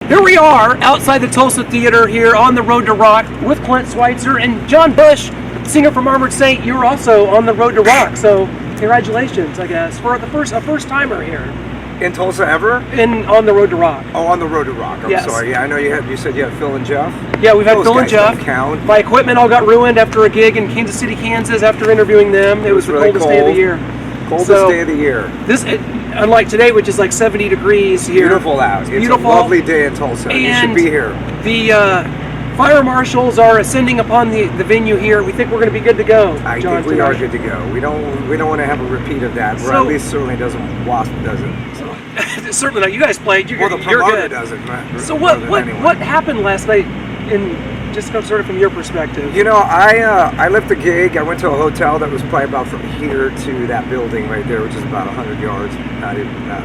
Here we are outside the Tulsa Theater here on the Road to Rock with Clint Switzer and John Bush, singer from Armored Saint. You're also on the Road to Rock, so congratulations, I guess, for a first timer here. In Tulsa ever? On the Road to Rock. Oh, on the Road to Rock. I'm sorry. Yeah, I know you said you had Phil and Jeff. Yeah, we've had Those Phil and guys Jeff. don't count. My equipment all got ruined after a gig in Kansas City, Kansas. After interviewing them, it was the really coldest day of the year. Coldest day of the year. Unlike today, which is like 70 degrees here. Beautiful out. It's beautiful. a lovely day in Tulsa. You should be here. The fire marshals are ascending upon the venue here. We think we're going to be good to go. I think we are good to go. We don't want to have a repeat of that. Or at least certainly W.A.S.P doesn't. So. Certainly not. You guys played. The promoter doesn't. So what happened last night? Just sort of from your perspective. You know, I left the gig. I went to a hotel that was probably about from here to that building right there, which is about 100 yards, not even that.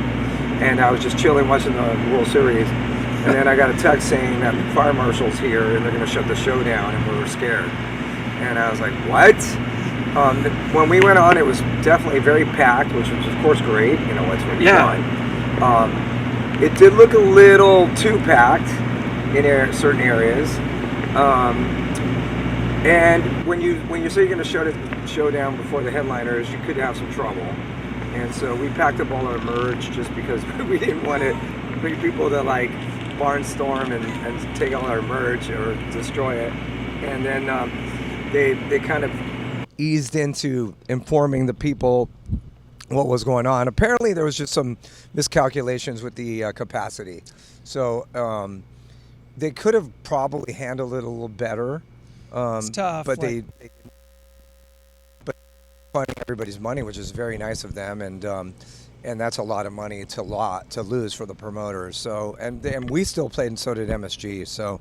And I was just chilling watching the World Series. And then I got a text saying that the fire marshal's here and they're going to shut the show down, and we were scared. And I was like, what? When we went on, it was definitely very packed, which was of course great. You know, that's what you want. It did look a little too packed in certain areas. And when you say you're going to shut the show down before the headliners, you could have some trouble. And so we packed up all our merch just because we didn't want to bring people to like barnstorm and take all our merch or destroy it. And then they kind of eased into informing the people what was going on. Apparently there was just some miscalculations with the capacity. So they could have probably handled it a little better. It's tough. But they funding everybody's money, which is very nice of them, and that's a lot of money to lose for the promoters. So and we still played, and so did MSG. So,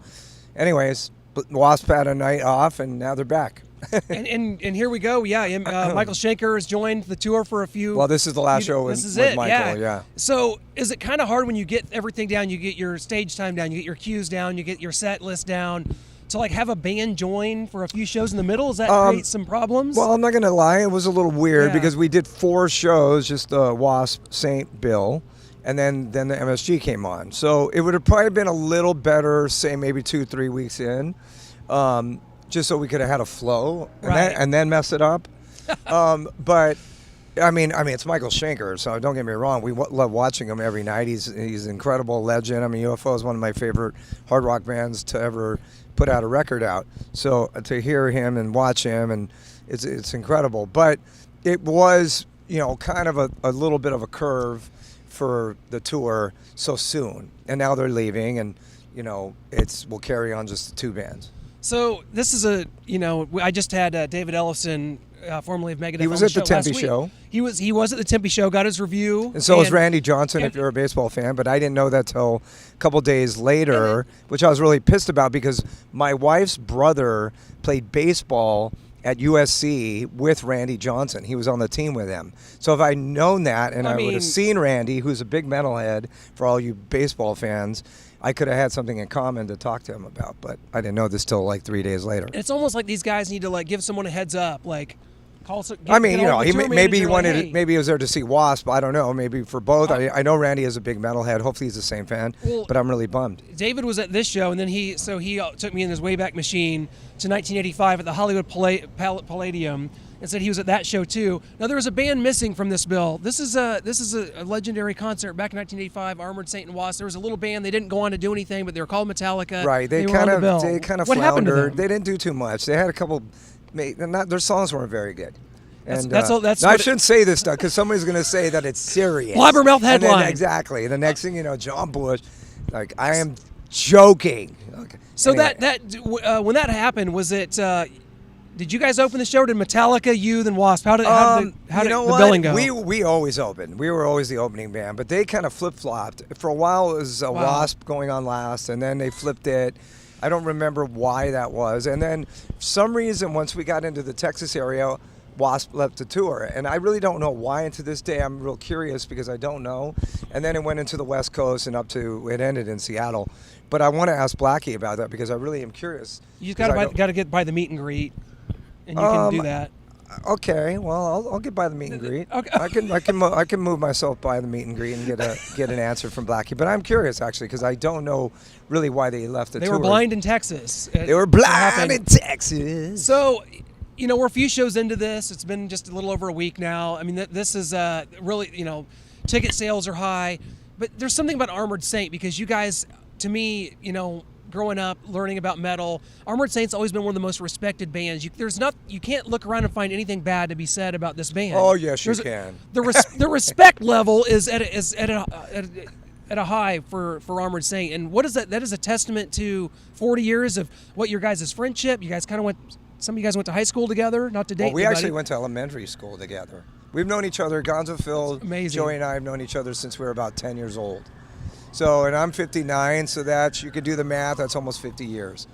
anyways, W.A.S.P had a night off, and now they're back. and here we go. Yeah, Michael Schenker has joined the tour for a few. Well, this is the last show with Michael. Yeah. So is it kind of hard when you get everything down? You get your stage time down, you get your cues down, you get your set list down. To like have a band join for a few shows in the middle, does that create some problems? Well, I'm not gonna lie, it was a little weird because we did 4 shows, just the W.A.S.P, Saint, Bill, and then the MSG came on. So it would have probably been a little better, say maybe 2-3 weeks in, just so we could have had a flow and then mess it up. But I mean, it's Michael Schenker, so don't get me wrong. We love watching him every night. He's an incredible legend. I mean, UFO is one of my favorite hard rock bands to ever put out a record out. So to hear him and watch him, and it's incredible. But it was, kind of a little bit of a curve for the tour so soon. And now they're leaving, and we'll carry on just the 2 bands. So this is I just had David Ellison, formerly of Megadeth. He was at the Tempe show. He was at the Tempe show, got his review. And so was Randy Johnson, if you're a baseball fan. But I didn't know that till a couple days later, which I was really pissed about because my wife's brother played baseball at USC with Randy Johnson. He was on the team with him. So if I'd known that and I would have seen Randy, who's a big metalhead for all you baseball fans, I could have had something in common to talk to him about. But I didn't know this till like 3 days later. It's almost like these guys need to like give someone a heads up, like. Maybe he wanted. Maybe he was there to see W.A.S.P. I don't know. Maybe for both. I know Randy is a big metalhead. Hopefully he's the same fan. But I'm really bummed. David was at this show, and then he took me in his Wayback Machine to 1985 at the Hollywood Palladium, and said he was at that show too. Now there was a band missing from this bill. This is a legendary concert back in 1985. Armored Saint and W.A.S.P. There was a little band. They didn't go on to do anything, but they were called Metallica. Right. They kind of what happened to them? They didn't do too much. They had a couple. Their songs weren't very good. And I shouldn't say this stuff because somebody's going to say that it's serious. Blabbermouth headline. Exactly. The next thing you know, John Bush, like, I am joking. Okay. So anyway. When that happened, was it? Did you guys open the show? Did Metallica, you, then W.A.S.P? How did the billing go? We always opened. We were always the opening band, but they kind of flip-flopped. For a while, it was W.A.S.P going on last, and then they flipped it. I don't remember why that was. And then for some reason, once we got into the Texas area, W.A.S.P left the tour. And I really don't know why. And to this day, I'm real curious because I don't know. And then it went into the West Coast and it ended in Seattle. But I want to ask Blackie about that because I really am curious. You got to get by the meet and greet, and you can do that. Okay, well, I'll get by the meet and greet. Okay. I can move myself by the meet and greet and get an answer from Blackie. But I'm curious actually because I don't know really why they left the They tour. were blind in Texas. They were blind in Texas. So, we're a few shows into this. It's been just a little over a week now. I mean, this is really, ticket sales are high. But there's something about Armored Saint because you guys, to me, growing up, learning about metal, Armored Saint's always been one of the most respected bands. You can't look around and find anything bad to be said about this band. Oh yes, you can. The respect level is at a high for Armored Saint, and what is that? That is a testament to 40 years of what your guys' friendship. You guys kind of some of you guys went to high school together, not to date. Well, we actually went to elementary school together. We've known each other. Gonzo, Phil, Joey, and I have known each other since we were about 10 years old. So, and I'm 59, so you could do the math. That's almost 50 years.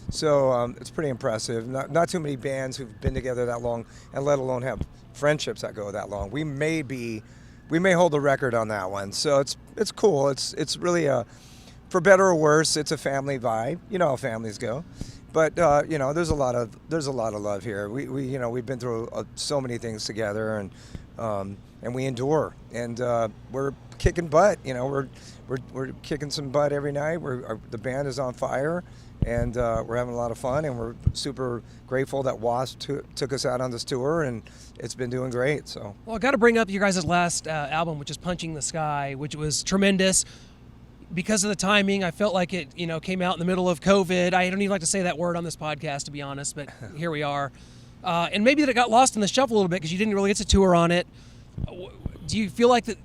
So it's pretty impressive. Not too many bands who've been together that long, and let alone have friendships that go that long. We may hold the record on that one. So it's cool. It's really for better or worse, it's a family vibe. You know how families go. But there's a lot of love here. We've been through so many things together, and we endure, and we're kicking butt. We're kicking some butt every night. The band is on fire, and we're having a lot of fun, and we're super grateful that W.A.S.P took us out on this tour, and it's been doing great. So, well, I got to bring up your guys' last album, which is Punching the Sky, which was tremendous. Because of the timing, I felt like it, came out in the middle of COVID. I don't even like to say that word on this podcast, to be honest, but here we are. And maybe that it got lost in the shuffle a little bit because you didn't really get to tour on it. Do you feel like that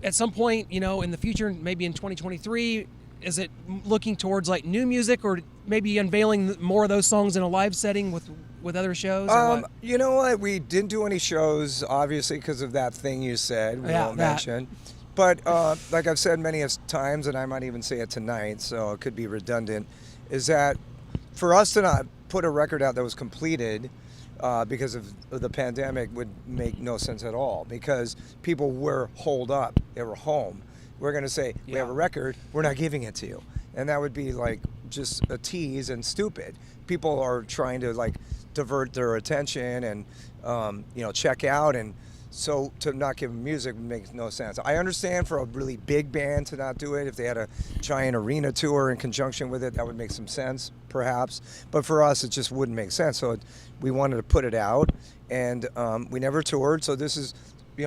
at some point, in the future, maybe in 2023, is it looking towards like new music or maybe unveiling more of those songs in a live setting with other shows? Or what? You know what? We didn't do any shows, obviously, because of that thing you said. We won't mention. But like I've said many times, and I might even say it tonight, so it could be redundant, is that for us to not put a record out that was completed because of the pandemic would make no sense at all, because people were holed up. They were home. We're going to say, we have a record, we're not giving it to you. And that would be like just a tease and stupid. People are trying to like divert their attention and, check out, and so to not give them music makes no sense. I understand for a really big band to not do it. If they had a giant arena tour in conjunction with it, that would make some sense, perhaps. But for us, it just wouldn't make sense. So we wanted to put it out, and we never toured. So this is,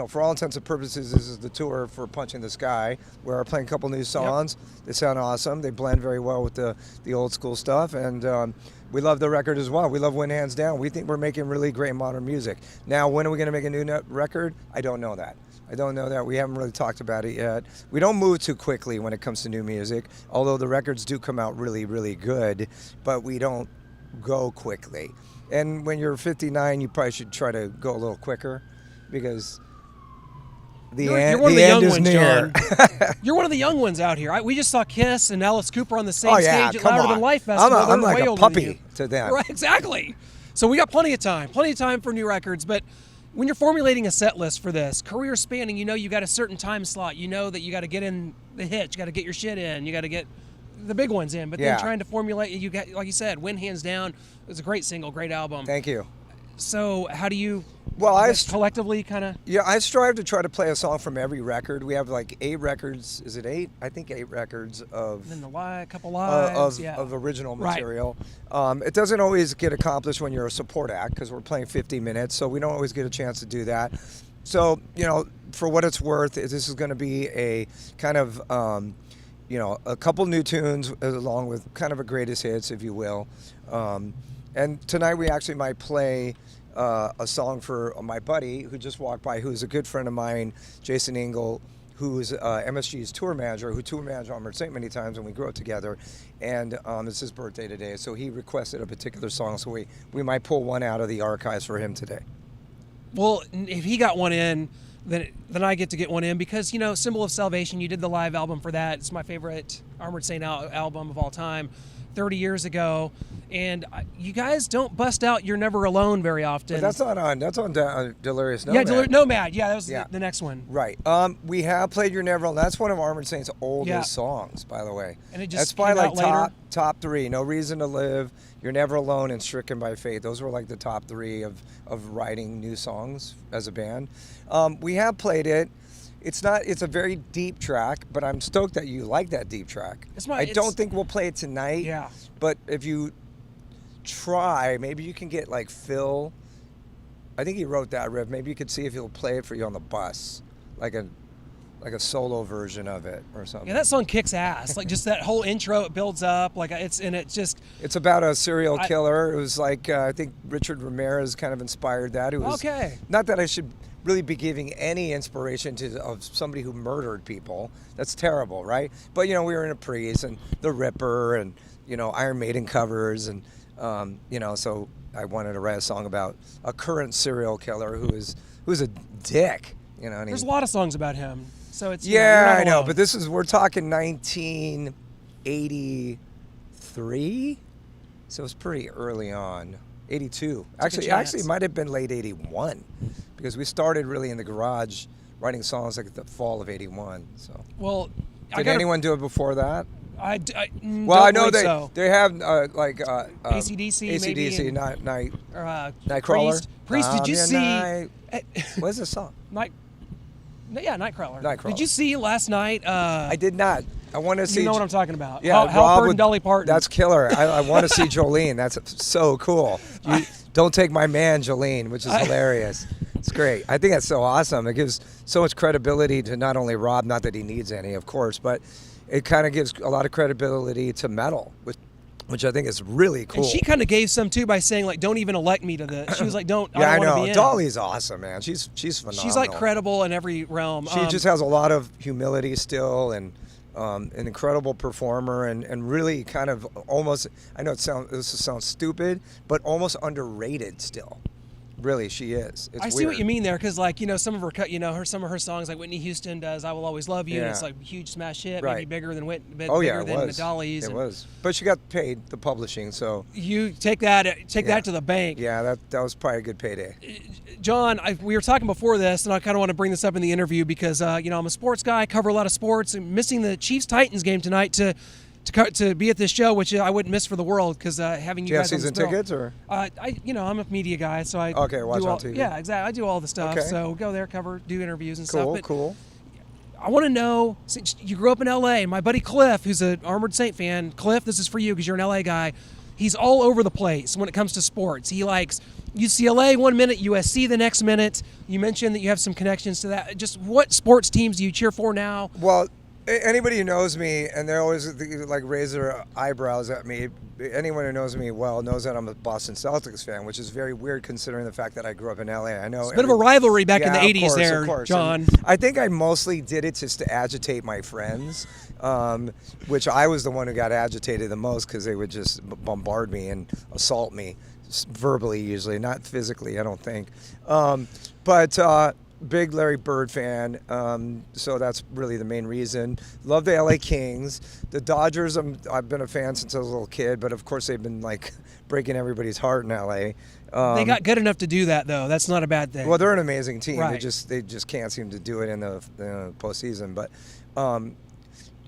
for all intents and purposes, this is the tour for Punching the Sky, where we're playing a couple new songs. Yep. They sound awesome. They blend very well with the old school stuff, and we love the record as well. We love Win Hands Down. We think we're making really great modern music. Now, when are we going to make a new record? I don't know that. We haven't really talked about it yet. We don't move too quickly when it comes to new music, although the records do come out really, really good, but we don't go quickly. And when you're 59, you probably should try to go a little quicker, because you're one of the young ones, John. You're one of the young ones out here. We just saw Kiss and Alice Cooper on the same stage at Louder Than Life Festival. I'm like a puppy to them. Right, exactly. So we got plenty of time for new records. But when you're formulating a set list for this, career spanning, you got a certain time slot. You know that you got to get in the hits, you got to get your shit in, you got to get the big ones in. But then trying to formulate, you got, like you said, Win Hands Down. It was a great single, great album. Thank you. So how do you collectively kind of... Yeah, I strive to try to play a song from every record. We have like 8 records. Is it 8? I think 8 records of... And then a couple lives, of original material. Right. It doesn't always get accomplished when you're a support act, because we're playing 50 minutes, so we don't always get a chance to do that. So, for what it's worth, this is going to be a kind of, a couple new tunes along with kind of a greatest hits, if you will. And tonight we actually might play a song for my buddy who just walked by, who's a good friend of mine, Jason Engel, who's MSG's tour manager, who tour managed Armored Saint many times, and we grew up together. And it's his birthday today, so he requested a particular song, so we might pull one out of the archives for him today. Well, if he got one in, then I get to get one in, because, Symbol of Salvation, you did the live album for that. It's my favorite Armored Saint album of all time, 30 years ago. And you guys don't bust out "You're Never Alone" very often. But that's on Delirious Nomad. Yeah, Nomad. Yeah, that was Yeah. the next one. Right. We have played "You're Never Alone." That's one of Armored Saint's oldest songs, by the way. And it just that's probably came out later? top three. "No Reason to Live," "You're Never Alone," and "Stricken by Fate." Those were like the top three of writing new songs as a band. We have played it. It's a very deep track, but I'm stoked that you like that deep track. I don't think we'll play it tonight. Yeah. But if you try, maybe you can get like Phil. I think he wrote that riff. Maybe you could see if he'll play it for you on the bus, like a solo version of it or something. Yeah, that song kicks ass. Like just that whole intro, it builds up. Like it's about a serial killer. It was like I think Richard Ramirez kind of inspired that. It was okay. Not that I should really be giving any inspiration of somebody who murdered people. That's terrible, right? But we were in a Priest and The Ripper and Iron Maiden covers and so I wanted to write a song about a current serial killer who's a dick. There's a lot of songs about him. So it's I know, but we're talking 1983, so it's pretty early on. 82. Actually, it might have been late 81 because we started really in the garage writing songs like the fall of 81. So did anyone do it before that? I know they have AC/DC, maybe, Nightcrawler. Priest. Did you see? What is the song? Nightcrawler. Did you see last night? I did not. I want to see. You know what I'm talking about? Yeah, Halford and Dolly Parton. That's killer. I want to see Jolene. That's so cool. Don't take my man, Jolene, which is hilarious. It's great. I think that's so awesome. It gives so much credibility to not only Rob, not that he needs any, of course, but it kind of gives a lot of credibility to metal, which I think is really cool. And she kind of gave some too by saying like, "Don't even elect me to the." She was like, "Don't." Yeah, I don't know. Want to be Dolly's awesome, man. She's phenomenal. She's like credible in every realm. She just has a lot of humility still, and an incredible performer, and really kind of almost. I know this sounds stupid, but almost underrated still. Really, she is. It's I see weird. what you mean there, because some of her songs like Whitney Houston does, "I Will Always Love You," and it's like a huge smash hit, maybe bigger than bigger than the Dollies. It was, but she got paid the publishing, so you take that to the bank. Yeah, that was probably a good payday. John, we were talking before this, and I kind of want to bring this up in the interview because I'm a sports guy, cover a lot of sports, and missing the Chiefs-Titans game tonight to be at this show, which I wouldn't miss for the world, because having you guys on season this bill, tickets or I'm a media guy, so I watch on TV. Yeah, exactly. I do all the stuff. Okay. So go there, do interviews and stuff. But Cool. I want to know, since you grew up in L.A., my buddy Cliff, who's an Armored Saint fan. Cliff, this is for you because you're an L.A. guy. He's all over the place when it comes to sports. He likes UCLA one minute, USC the next minute. You mentioned that you have some connections to that. Just what sports teams do you cheer for now? Well, anybody who knows me, and they're always like raise their eyebrows at me. Anyone who knows me well knows that I'm a Boston Celtics fan, which is very weird considering the fact that I grew up in LA. I know it's a bit of a rivalry back in the 80s there, of course. John. And I think I mostly did it just to agitate my friends, which I was the one who got agitated the most because they would just bombard me and assault me, verbally usually, not physically, I don't think. But big Larry Bird fan, so that's really the main reason. Love the LA Kings. The Dodgers, I've been a fan since I was a little kid, but of course they've been like breaking everybody's heart in LA. They got good enough to do that, though. That's not a bad thing. Well, they're an amazing team. Right. They just can't seem to do it in the postseason. But and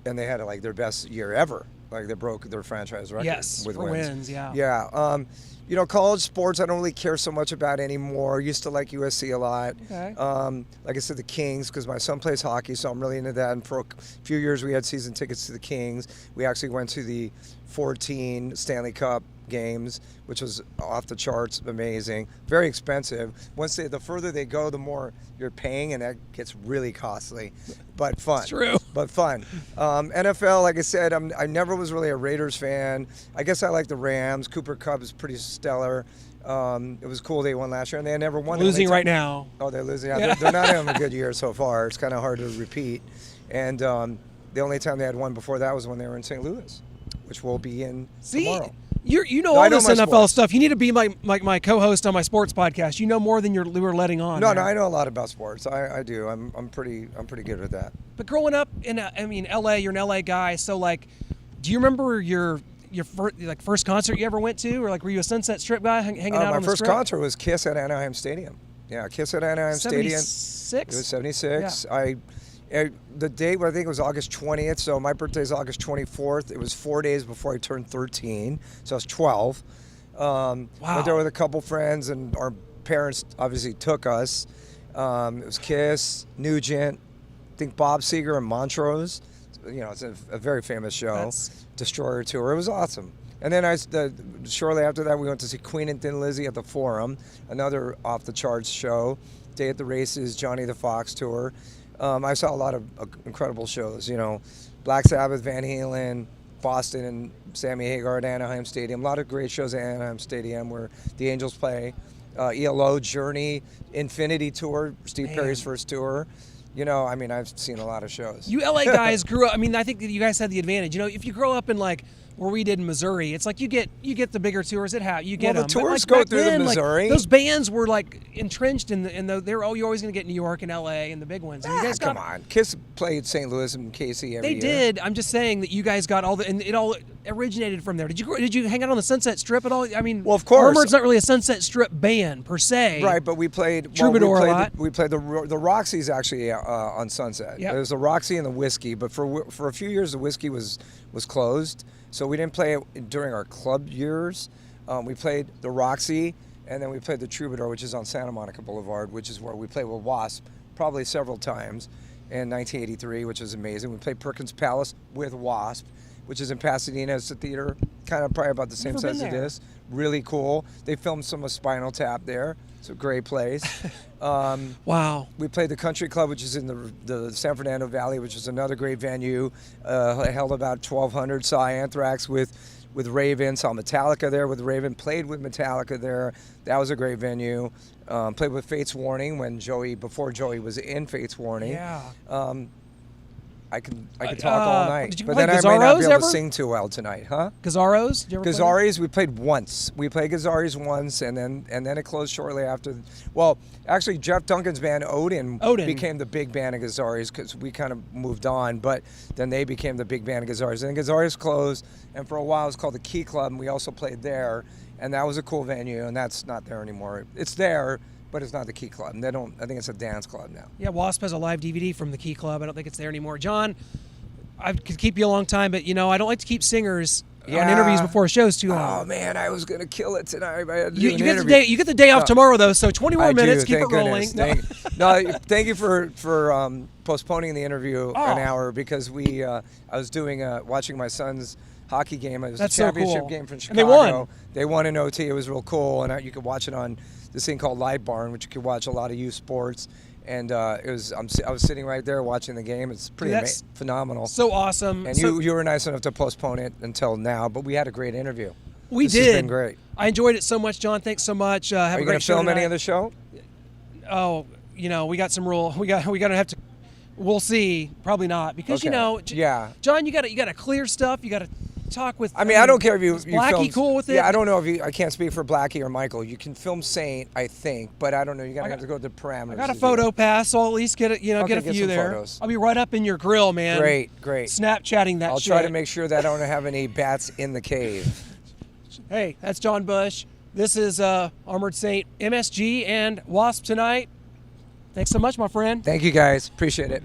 they had like their best year ever. Like they broke their franchise record with wins. Yeah. Yeah. College sports I don't really care so much about anymore. Used to like USC a lot. Okay. Like I said, the Kings, because my son plays hockey, so I'm really into that. And for a few years, we had season tickets to the Kings. We actually went to the 14 Stanley Cup games, which was off the charts, amazing, very expensive. The further they go, the more you're paying, and that gets really costly, but fun. It's true. But fun. NFL, like I said, I never was really a Raiders fan. I guess I like the Rams. Cooper Kupp is pretty stellar. It was cool they won last year, and they never won. Losing right now. Oh, they're losing. Yeah. They're not having a good year so far. It's kind of hard to repeat. And the only time they had one before that was when they were in St. Louis, which we'll be in tomorrow. You know No, I all know this my NFL sports. stuff. You need to be my co-host on my sports podcast. You know more than you were letting on. No, man. I know a lot about sports. I do. I'm pretty good with that. But growing up in LA, you're an LA guy. So like, do you remember your first concert you ever went to, or like were you a Sunset Strip guy hanging out My on the first Strip? concert was Kiss at Anaheim Stadium. Yeah, Kiss at Anaheim Stadium. 76? It was 76. Yeah. The date, I think it was August 20th, so my birthday is August 24th. It was 4 days before I turned 13, so I was 12. Wow. Went there with a couple friends, and our parents obviously took us. It was Kiss, Nugent, I think Bob Seger and Montrose. You know, it's a very famous show. Destroyer Tour. It was awesome. And then shortly after that, we went to see Queen and Thin Lizzy at the Forum, another off-the-charts show. Day at the Races, Johnny the Fox Tour. I saw a lot of incredible shows, you know, Black Sabbath, Van Halen, Boston, and Sammy Hagar at Anaheim Stadium. A lot of great shows at Anaheim Stadium where the Angels play. ELO, Journey, Infinity Tour, Steve Perry's first tour. You know, I mean, I've seen a lot of shows. You LA guys grew up. I mean, I think that you guys had the advantage. You know, if you grow up in like where we did in Missouri, it's like you get the bigger tours. You get the them. tours But, like, go back through then, the Missouri. Like, those bands were like entrenched in you're always going to get New York and LA and the big ones. And you guys come on. Kiss played St. Louis and KC every year. They did. I'm just saying that you guys got and it all originated from there. Did you hang out on the Sunset Strip at all? I mean, well, of course. Armored's not really a Sunset Strip band per se. Right, but we played Troubadour a lot. We played the Roxy's actually on Sunset. Yep. There's the Roxy and the Whiskey, but for a few years the Whiskey was closed, so we didn't play it during our club years. We played the Roxy, and then we played the Troubadour, which is on Santa Monica Boulevard, which is where we played with W.A.S.P. probably several times in 1983, which was amazing. We played Perkins Palace with W.A.S.P., which is in Pasadena. It's a theater, kind of probably about the same size as this. Really cool. They filmed some of Spinal Tap there. It's a great place. Wow. We played the Country Club, which is in the San Fernando Valley, which is another great venue. Held about 1,200. Saw Anthrax with Raven. Saw Metallica there with Raven. Played with Metallica there. That was a great venue. Played with Fates Warning before Joey was in Fates Warning. Yeah. I could talk all night. Did you but play then I might not be able ever? to sing too well tonight, huh? Gazzaros? Did you ever play them? Gazzaris, we played once. We played Gazzaris once, and then it closed shortly after. Well, actually, Jeff Duncan's band Odin became the big band of Gazzaris because we kind of moved on, but then they became the big band of Gazzaris. And then Gazzaris closed, and for a while it was called the Key Club, and we also played there, and that was a cool venue, and that's not there anymore. It's there, but it's not the Key Club. I think it's a dance club now. Yeah, W.A.S.P. has a live DVD from the Key Club. I don't think it's there anymore. John, I could keep you a long time, but, you know, I don't like to keep singers on interviews before shows too long. Oh, man, I was going to kill it tonight. I had to You do an interview. get the day off tomorrow, though, so 20 more minutes. Keep Thank it rolling. Goodness. Thank you for postponing the interview an hour because I was watching my son's hockey game. It was That's a championship so cool. game from Chicago. And they won. They won in OT. It was real cool, and you could watch it on this thing called Live Barn, which you could watch a lot of youth sports. And I was sitting right there watching the game. It's pretty phenomenal. So awesome. And you were nice enough to postpone it until now, but we had a great interview. This has been great. I enjoyed it so much, John. Thanks so much. Have Are a you great going to film show any of the show? Oh, you know, we got some rule. We got to have to. We'll see. Probably not because you know. John, you got to clear stuff. You got to talk with. I mean, I don't care if is Blackie cool with it? Yeah, I don't know if I can't speak for Blackie or Michael. You can film Saint, I think, but I don't know. Have to go to the parameters. I got a photo pass, so I'll at least get a few there. Photos. I'll be right up in your grill, man. Great. Snapchatting that. I'll try to make sure that I don't have any bats in the cave. Hey, that's John Bush. This is Armored Saint, MSG and W.A.S.P. tonight. Thanks so much, my friend. Thank you, guys. Appreciate it.